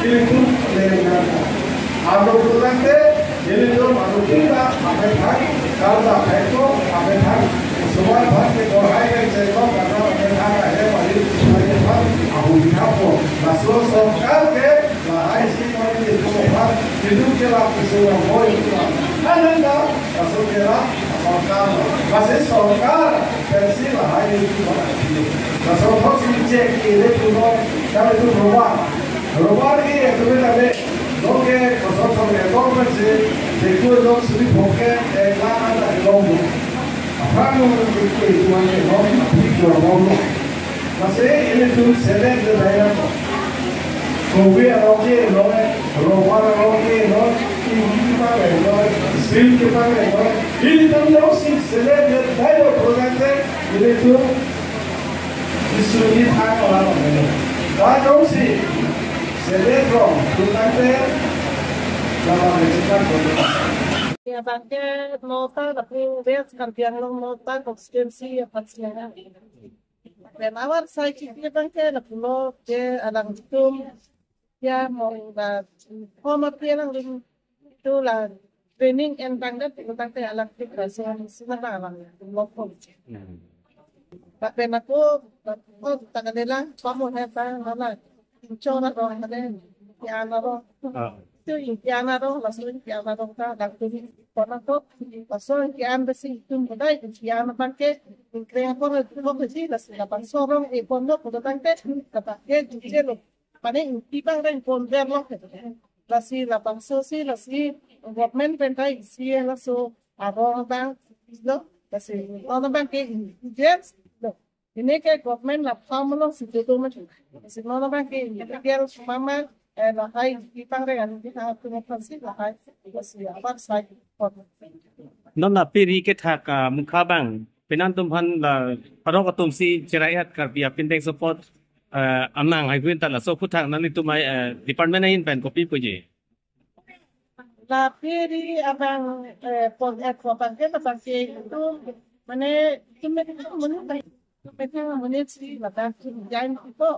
itu lenyana. Ado kulante jadi itu manusia apa tak kalau tak itu apa tak semua bahasa Korea yang saya tahu karena apa tak ada pada sebagai bahasa aku dihapus. Masuk sokal ke bahasa sih kalau itu bahasa itu kira semua boleh itu. Anda masuk kira sokal masih sokal versi bahasa itu bahasa. Masuk posisi cek ini tu kalau itu robot ini itu benar. Oke, kalau sampai dormen sih, dekor dong sudah bukan lama dari lombo. Apa yang itu mana lombo, itu lombo. Masih ini tuh sedang berjalan. Kowe roke loe, robot roke loe, ini apa loe, sim apa loe. Ini tuh sih sedang berjalan programnya ini tuh disuruh apa orang ini. Kalau sih Cerebro, durante la participación. Y aparte, nota, tapi ves cambiar la nota, consistencia, paciencia. De nawar saya kira bangke la pulo ke alang tum ya mau la homa piang ling itu la training and bangda bangke alang kita sebenarnya alang lokal. Pak aku oh tanganela kamu hebat mana Chona dong ada piano dong itu piano dong langsung piano dong ta langsung pernah tuh langsung piano besi itu mulai piano bangke crea por sih langsung dapat sorong pondok udah bangke dapat juga lo pada impang dan ponder lo langsung dapat sosi langsung government pentai sih langsung arong bang lo langsung orang bangke yes ini ke government la pamelo situ macam semua orang ke biar mama la hai ipang dengan kita punya prinsip la hai masih apa saya nona piri ke thak mukhabang penantumhan la parok atumsi ceraihat karbia pindeng support amnang hai kwinta la so puthak nani tumai department in pen copy puje la piri abang pon ekopang ke pasang itu mana mana Mereka meneliti lepas jangan itu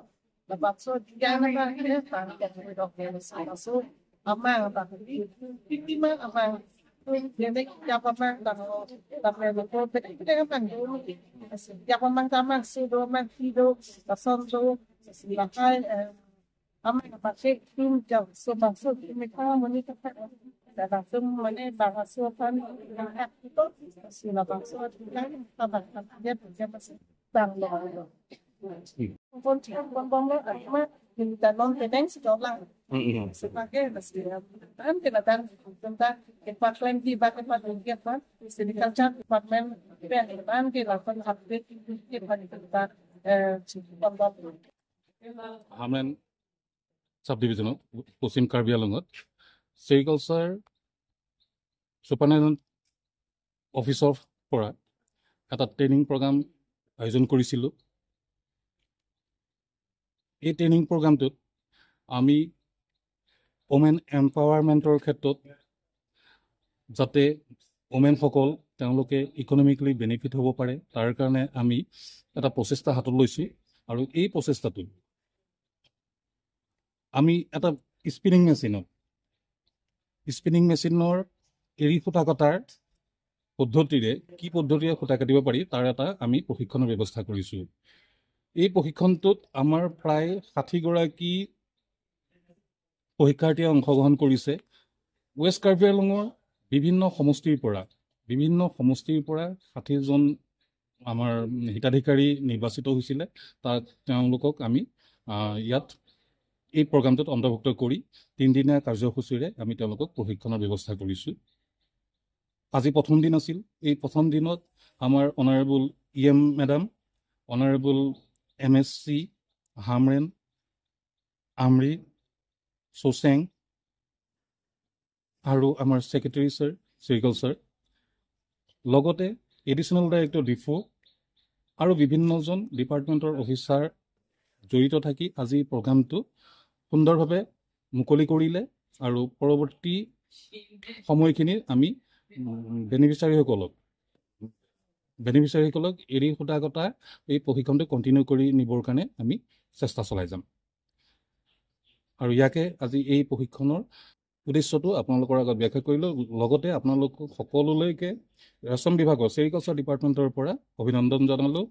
lepas so jangan apa ini tak ada dokter so apa itu mah apa jadi siapa mah tak itu kita kan siapa mah sama sudah mah hidup pasal tu silakan apa sih tim jauh so maksud mereka meneliti langsung mana bahasa kan itu silakan so jangan apa dia masih bang lo pun bang lo cuma kita non tenang sekolah sebagai nasihat dan kita tentang departemen di bagian kegiatan agriculture department dan kita lakukan update kita Hamlen subdivision Posim Karbi Alongot Sericulture Superintendent Office of Pora এটা training programme আয়োজন কৰিছিলোঁ এই training প্ৰগ্ৰামটোত আমি women এম্পাৱাৰমেণ্টৰ ক্ষেত্ৰত যাতে ওমেনসকল তেওঁলোকে economically benefit হ'ব পাৰে তাৰ কাৰণে আমি এটা প্ৰচেষ্টা হাতত লৈছোঁ আৰু এই প্ৰচেষ্টাটোত আমি এটা স্পিনিং মেচিনৰ এৰি সূতা কটাৰ পদ্ধতিৰে কি পদ্ধতিৰে সূতা কাটিব পাৰি তাৰ এটা আমি প্ৰশিক্ষণৰ ব্যৱস্থা কৰিছোঁ এই প্ৰশিক্ষণটোত আমাৰ প্ৰায় 60 গৰাকী পৰীক্ষাৰ্থীয়ে অংশগ্ৰহণ কৰিছে ৱেষ্ট কাৰ্বি আংলঙৰ বিভিন্ন সমষ্টিৰ পৰা 60 জন আমাৰ হিতাধিকাৰী নিৰ্বাচিত হৈছিল তাত তেওঁলোকক আমি ইয়াত এই প্ৰগ্ৰামটোত অন্তৰ্ভুক্ত কৰি 3 দিনীয়া কাৰ্যসূচীৰে আমি তেওঁলোকক প্ৰশিক্ষণৰ ব্যৱস্থা কৰিছোঁ আজি প্ৰথম দিন আছিল এই প্ৰথম দিনত আমাৰ honourable EM madam honourable MSC Hamren Amri Sosong আৰু আমাৰ সেক্ৰেটাৰী স্যাৰ সেৰিকালচাৰ লগতে এডিশনাল ডাইৰেক্টৰ ডিফো আৰু বিভিন্নজন ডিপাৰ্টমেণ্টৰ অফিচাৰ জড়িত থাকি আজি প্ৰগ্ৰামটো সুন্দৰভাৱে মুকলি কৰিলে আৰু পৰৱৰ্তী সময়খিনি আমি বেনিফিচিয়াৰীসকলক এৰি সূতা কটা এই প্ৰশিক্ষণটো কণ্টিনিউ কৰি নিবৰ কাৰণে আমি চেষ্টা চলাই যাম আৰু ইয়াকে আজি এই প্ৰশিক্ষণৰ উদ্দেশ্যটো আপোনালোকৰ আগত ব্যাখ্যা কৰিলোঁ। লগতে আপোনালোক সকলোলৈকে ৰেচম বিভাগৰ চেৰিকালচাৰ ডিপাৰ্টমেণ্টৰ পৰা অভিনন্দন জনালোঁ।